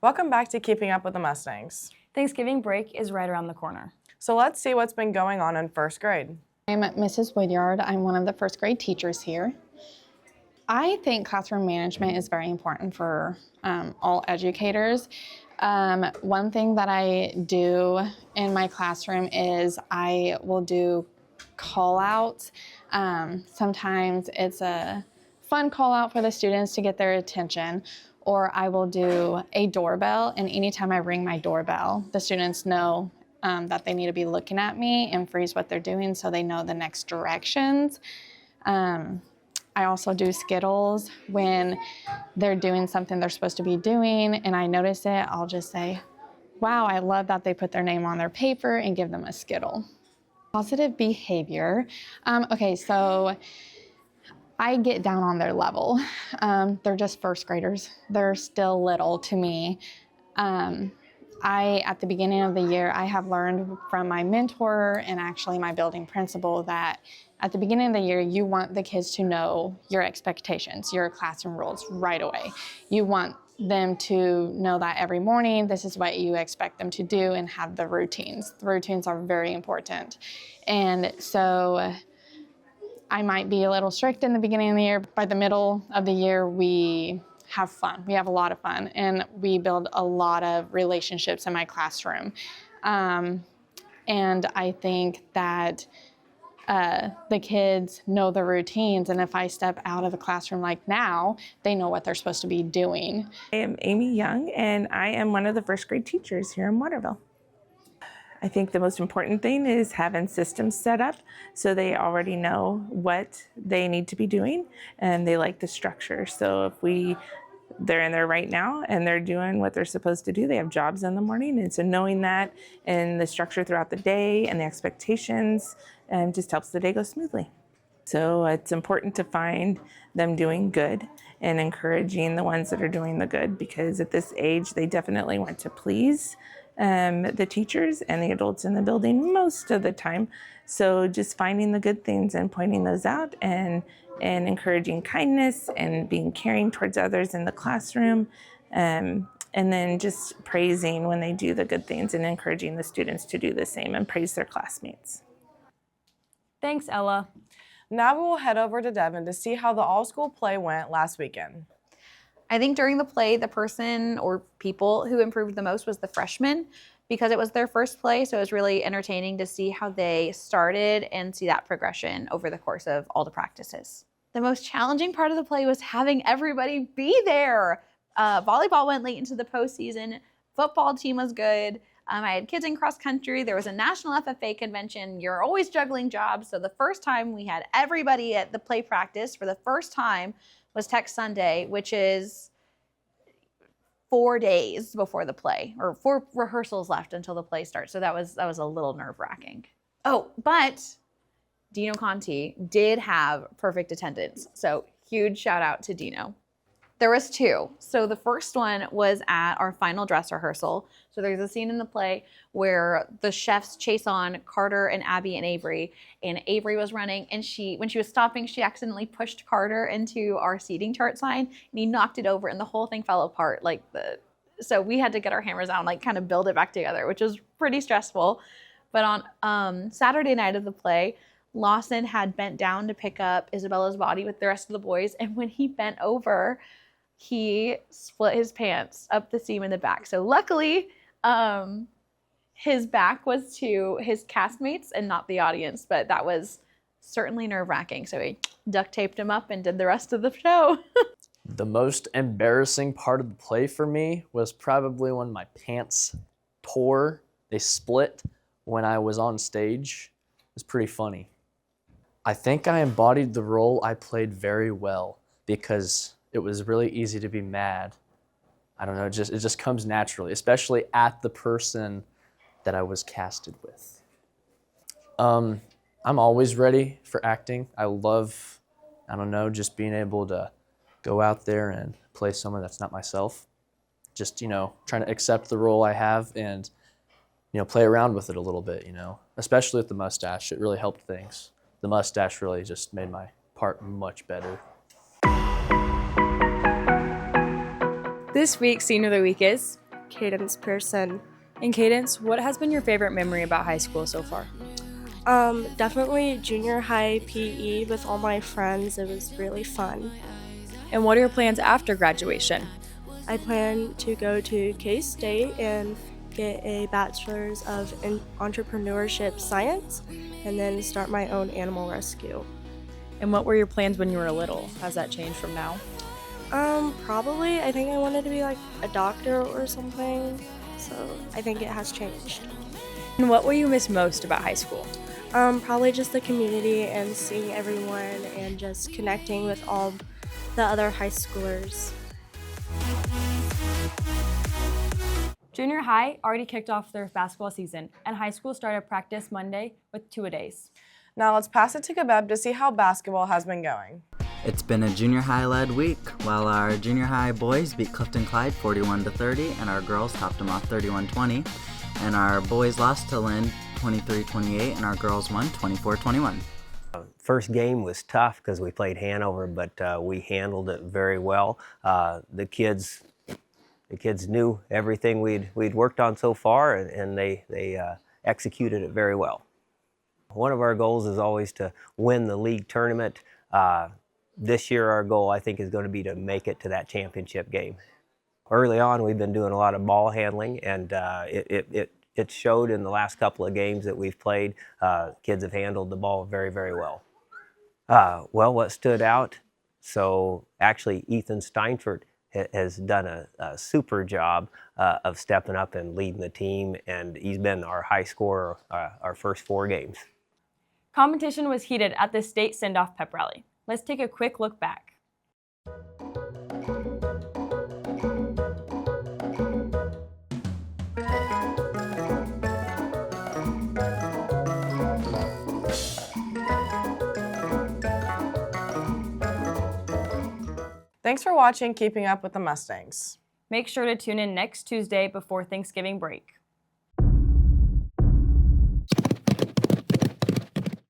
Welcome back to Keeping Up with the Mustangs. Thanksgiving break is right around the corner. So let's see what's been going on in first grade. I'm Mrs. Woodyard. I'm one of the first grade teachers here. I think classroom management is very important for all educators. One thing that I do in my classroom is I will do call-outs. Sometimes it's a fun call-out for the students to get their attention, or I will do a doorbell, and anytime I ring my doorbell, the students know that they need to be looking at me and freeze what they're doing so they know the next directions. I also do Skittles when they're doing something they're supposed to be doing and I notice it, I'll just say, wow, I love that they put their name on their paper and give them a Skittle. Positive behavior. Okay, so I get down on their level. They're just first graders. They're still little to me. At the beginning of the year, I have learned from my mentor and actually my building principal that at the beginning of the year, you want the kids to know your expectations, your classroom rules right away. You want them to know that every morning, this is what you expect them to do and have the routines. The routines are very important. And so I might be a little strict in the beginning of the year. By the middle of the year, we have fun. We have a lot of fun, and we build a lot of relationships in my classroom. And I think that the kids know the routines, and if I step out of the classroom like now, they know what they're supposed to be doing. I am Amy Young, and I am one of the first grade teachers here in Waterville. I think the most important thing is having systems set up so they already know what they need to be doing and they like the structure. So if they're in there right now and they're doing what they're supposed to do, they have jobs in the morning, and so knowing that and the structure throughout the day and the expectations just helps the day go smoothly. So it's important to find them doing good and encouraging the ones that are doing the good, because at this age they definitely want to please the teachers and the adults in the building most of the time. So just finding the good things and pointing those out and encouraging kindness and being caring towards others in the classroom. And then just praising when they do the good things and encouraging the students to do the same and praise their classmates. Thanks, Ella. Now we will head over to Devyn to see how the all-school play went last weekend. I think during the play, the person or people who improved the most was the freshmen, because it was their first play, so it was really entertaining to see how they started and see that progression over the course of all the practices. The most challenging part of the play was having everybody be there. Volleyball went late into the postseason. Football team was good. I had kids in cross country. There was a national FFA convention. You're always juggling jobs. So the first time we had everybody at the play practice for the first time was Tech Sunday, which is 4 days before the play, or 4 rehearsals left until the play starts. So that was a little nerve-wracking. Oh, but Dino Conti did have perfect attendance. So huge shout out to Dino. There was 2. So the first one was at our final dress rehearsal. So there's a scene in the play where the chefs chase on Carter and Abby and Avery was running, and when she was stopping, she accidentally pushed Carter into our seating chart sign, and he knocked it over, and the whole thing fell apart. So we had to get our hammers out and kind of build it back together, which was pretty stressful. But on Saturday night of the play, Lawson had bent down to pick up Isabella's body with the rest of the boys, and when he bent over, he split his pants up the seam in the back. So luckily, his back was to his castmates and not the audience, but that was certainly nerve-wracking. So we duct taped him up and did the rest of the show. The most embarrassing part of the play for me was probably when my pants tore. They split when I was on stage. It was pretty funny. I think I embodied the role I played very well, because it was really easy to be mad. I don't know, it just comes naturally, especially at the person that I was casted with. I'm always ready for acting. I love, just being able to go out there and play someone that's not myself. Just, trying to accept the role I have and, play around with it a little bit, especially with the mustache. It really helped things. The mustache really just made my part much better. This week's Scene of the Week is Cadence Pearson. And Cadence, what has been your favorite memory about high school so far? Definitely junior high PE with all my friends. It was really fun. And what are your plans after graduation? I plan to go to K-State and get a bachelor's of entrepreneurship science and then start my own animal rescue. And what were your plans when you were little? Has that changed from now? Probably. I think I wanted to be like a doctor or something. So I think it has changed. And what will you miss most about high school? Probably just the community and seeing everyone and just connecting with all the other high schoolers. Junior high already kicked off their basketball season, and high school started practice Monday with two-a-days. Now let's pass it to Kebeb to see how basketball has been going. It's been a junior high-led week. While our junior high boys beat Clifton Clyde 41-30, and our girls topped them off 31-20, and our boys lost to Lynn 23-28, and our girls won 24-21. First game was tough because we played Hanover, but we handled it very well. The kids knew everything we'd worked on so far, and they executed it very well. One of our goals is always to win the league tournament. This year our goal, I think, is going to be to make it to that championship game. Early on we've been doing a lot of ball handling, and it showed in the last couple of games that we've played. Kids have handled the ball very, very well. Well, what stood out, so actually Ethan Steinfort has done a super job of stepping up and leading the team, and he's been our high scorer our first 4 games. Competition was heated at the state send-off pep rally. Let's take a quick look back. Thanks for watching Keeping Up with the Mustangs. Make sure to tune in next Tuesday before Thanksgiving break.